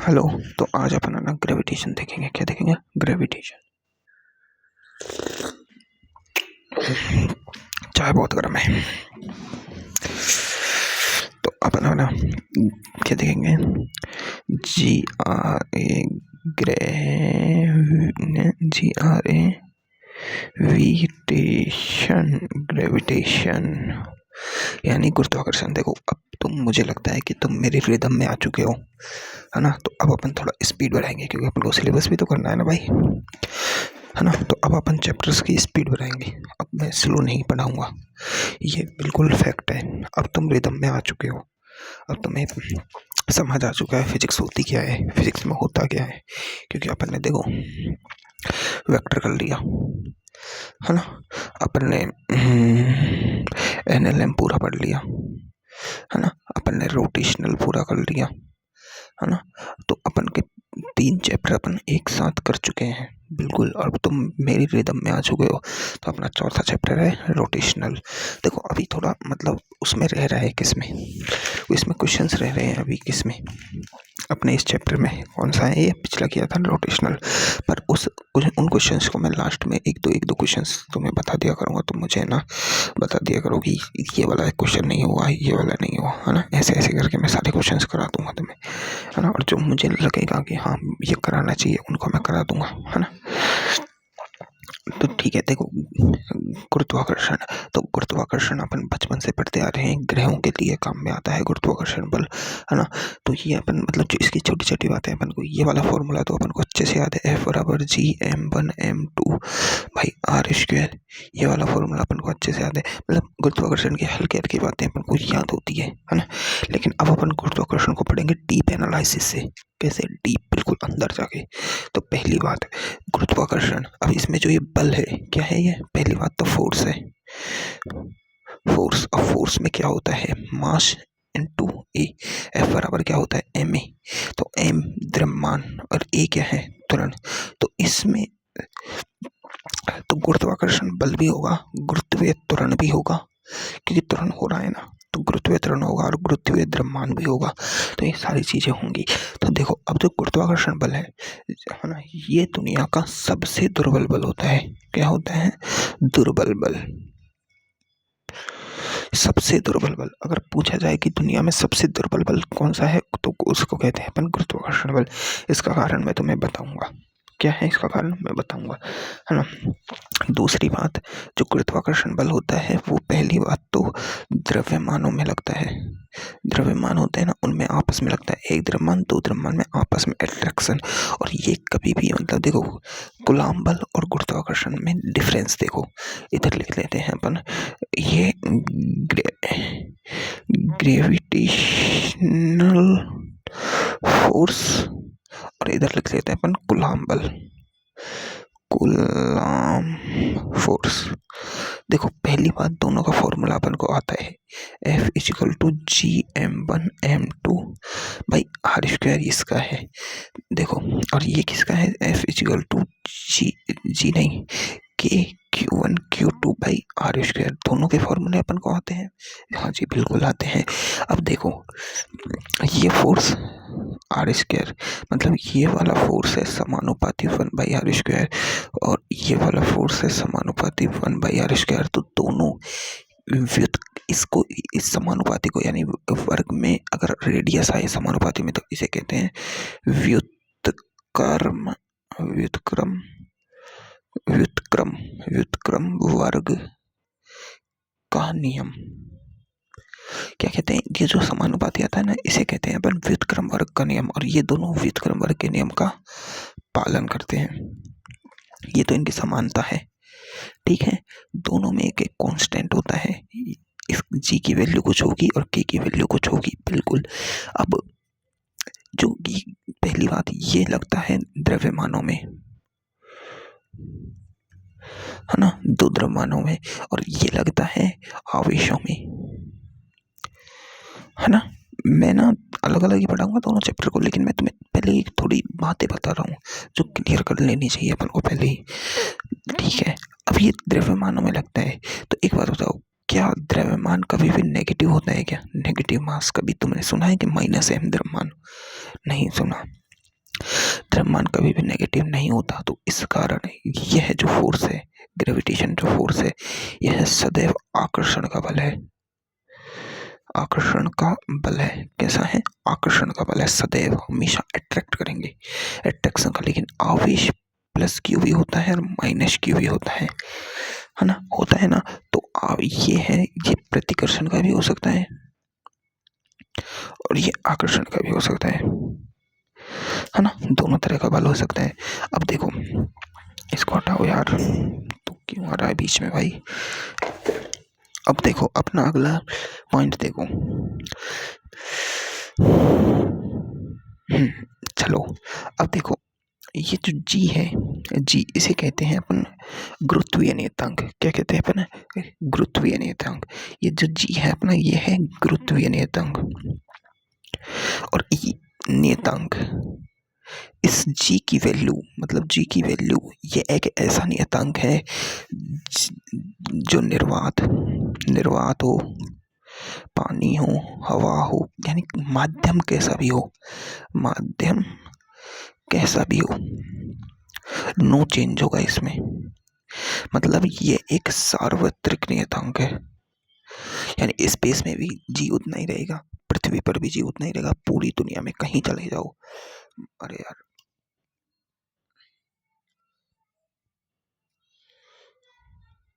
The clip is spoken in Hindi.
हेलो। तो आज अपन है ना ग्रेविटेशन देखेंगे। क्या देखेंगे? ग्रेविटेशन। चाय बहुत गर्म है तो अपन है ना क्या देखेंगे? Grey gravitation. ग्रेविटेशन यानी गुरुत्वाकर्षण। देखो, अब मुझे लगता है कि तुम मेरे रिदम में आ चुके हो, है ना। तो अब अपन थोड़ा स्पीड बढ़ाएंगे क्योंकि अपन को सिलेबस भी तो करना है ना भाई, है ना। तो अब अपन चैप्टर्स की स्पीड बढ़ाएंगे। अब मैं स्लो नहीं पढ़ाऊंगा, ये बिल्कुल फैक्ट है। अब तुम रिदम में आ चुके हो, अब तुम्हें समझ आ चुका है फिजिक्स होती क्या है, फिजिक्स में होता क्या है। क्योंकि अपन ने देखो वेक्टर कर लिया, है ना। अपन ने एनएलएम पूरा पढ़ लिया, है ना। अपन ने रोटेशनल पूरा कर लिया, है ना। तो अपन के 3 चैप्टर अपन एक साथ कर चुके हैं बिल्कुल। और तुम मेरी रिदम में आ चुके हो। तो अपना चौथा चैप्टर है रोटेशनल। देखो अभी थोड़ा मतलब उसमें रह रहा है, किसमें? इसमें क्वेश्चंस रह रहे हैं अभी, किसमें? अपने इस चैप्टर में। कौन सा है ये? पिछला किया था रोटेशनल। पर उन क्वेश्चंस को मैं लास्ट में एक दो क्वेश्चंस तुम्हें बता दिया करूँगा। तो मुझे ना बता दिया करो कि ये वाला क्वेश्चन नहीं हुआ, ये वाला नहीं हुआ, है ना। ऐसे ऐसे करके मैं सारे क्वेश्चंस करा दूंगा तुम्हें, है ना। और जो मुझे लगेगा कि हाँ ये कराना चाहिए उनको मैं करा दूंगा, है ना। तो ठीक है, देखो गुरुत्वाकर्षण। तो गुरुत्वाकर्षण अपन बचपन से पढ़ते आ रहे हैं, ग्रहों के लिए काम में आता है गुरुत्वाकर्षण बल, है ना। तो ये अपन मतलब जो इसकी छोटी छोटी बातें अपन को, ये वाला फॉर्मूला तो अपन को अच्छे से याद है, F=G m1m2 भाई r²। ये वाला फॉर्मूला अपन को अच्छे से याद है। मतलब गुरुत्वाकर्षण की हल्की हल्की बातें अपन को याद होती है ना। लेकिन अब अपन गुरुत्वाकर्षण को पढ़ेंगे डीप एनालिसिस से। कैसे? डीप, बिल्कुल अंदर जाके। तो पहली बात गुरुत्वाकर्षण, अब इसमें जो ये बल है, क्या है ये? पहली बात तो फोर्स है। फोर्स, और फोर्स में क्या होता है? मास इनटू ए। एफ बराबर क्या होता है? M A. तो एम द्रव्यमान और ए क्या है? त्वरण। तो इसमें तो गुरुत्वाकर्षण बल भी होगा, गुरुत्वीय त्वरण भी होगा, क्योंकि त्वरण हो रहा है ना। तो गुरुत्वीय त्वरण होगा और गुरुत्वीय द्रव्यमान भी होगा। तो ये सारी चीजें होंगी। तो देखो, अब जो गुरुत्वाकर्षण बल है ना, ये दुनिया का सबसे दुर्बल बल होता है। क्या होता है? दुर्बल बल। सबसे दुर्बल बल। अगर पूछा जाए कि दुनिया में सबसे दुर्बल बल कौन सा है, तो उसको कहते हैं अपन गुरुत्वाकर्षण बल। इसका कारण मैं तुम्हें बताऊंगा। क्या है इसका कारण? मैं बताऊंगा, है ना। दूसरी बात, जो गुरुत्वाकर्षण बल होता है वो पहली बात तो द्रव्यमानों में लगता है। द्रव्यमान होते हैं ना, उनमें आपस में लगता है। एक द्रव्यमान दो द्रव्यमान में आपस में अट्रैक्शन। और ये कभी भी मतलब देखो, कूलॉम बल और गुरुत्वाकर्षण में डिफरेंस देखो। इधर लिख लेते हैं अपन, ये ग्रेविटेशनल फोर्स, और इधर लिख लेते हैं अपन कूलॉम बल, कूलॉम फोर्स। देखो पहली बात, दोनों का फॉर्मूला अपन को आता है, F=G m1m2 भाई r²। इसका है देखो, और ये किसका है? F=G नहीं, K(Q1Q2) भाई r²। दोनों के फॉर्मूले अपन को आते हैं। हाँ जी बिल्कुल आते हैं। अब देखो, ये फोर्स r², मतलब ये वाला फोर्स है समानुपाती 1/r², और ये वाला फोर्स है समानुपाती 1/r²। तो दोनों इसको, इस समानुपाती को, यानी वर्ग में अगर रेडियस आए समानुपाती में, तो इसे कहते हैं व्युत्क्रम व्युत्क्रम व्युत्क्रम व्युत्क्रम वर्ग का नियम। क्या कहते हैं? ये जो समानुपाती आता है ना, इसे कहते हैं अपन व्युत्क्रम वर्ग का नियम। और ये दोनों व्युत्क्रम वर्ग के नियम का पालन करते हैं। ये तो इनकी समानता है, ठीक है। दोनों में एक एक कांस्टेंट होता है। इस जी की वैल्यू कुछ होगी और के की वैल्यू कुछ होगी, बिल्कुल। अब जो पहली बात, ये लगता है द्रव्यमानों में, है ना, दो द्रव्यमानों में। और ये लगता है आवेशों में, है ना। मैं ना अलग अलग ही पढ़ाऊंगा दोनों चैप्टर को, लेकिन मैं तुम्हें पहले ही थोड़ी बातें बता रहा हूँ जो क्लियर कर लेनी चाहिए अपन को पहले ही, ठीक है। अब ये द्रव्यमानों में लगता है। तो एक बात बताओ, क्या द्रव्यमान कभी भी नेगेटिव होता है क्या? नेगेटिव मास कभी तुमने सुना है कि -m द्रव्यमान? नहीं सुना। द्रव्यमान कभी भी नेगेटिव नहीं होता। तो इस कारण यह जो फोर्स है, ग्रेविटेशन जो फोर्स है, यह सदैव आकर्षण का बल है। आकर्षण का बल है। कैसा है? आकर्षण का बल है। सदैव हमेशा अट्रैक्ट करेंगे, अट्रैक्शन का। लेकिन आवेश प्लस क्यू भी होता है और माइनस क्यू भी होता है ना? होता है ना? तो ये है, ये प्रतिकर्षण का भी हो सकता है और ये आकर्षण का भी हो सकता है ना? दोनों तरह का बल हो सकता है। अब देखो, इसको हटाओ यार, तो क्यों आ रहा है बीच में भाई? अब देखो अपना अगला पॉइंट देखो। चलो अब देखो, ये जो जी है, जी इसे कहते हैं अपन गुरुत्वीय नियतांक। क्या कहते हैं अपन? गुरुत्वीय नियतांक। ये जो जी है अपना, ये है गुरुत्वीय नियतांक। और ये नियतांक, इस जी की वैल्यू, मतलब जी की वैल्यू, ये एक ऐसा नियतांक है जो निर्वात हो, पानी हो, हवा हो, यानी माध्यम कैसा भी हो, माध्यम कैसा भी हो, नो चेंज होगा इसमें। मतलब ये एक सार्वत्रिक नियतांक है, यानी स्पेस में भी जी उतना ही रहेगा, पृथ्वी पर भी जी उतना ही रहेगा, पूरी दुनिया में कहीं चले जाओ। अरे यार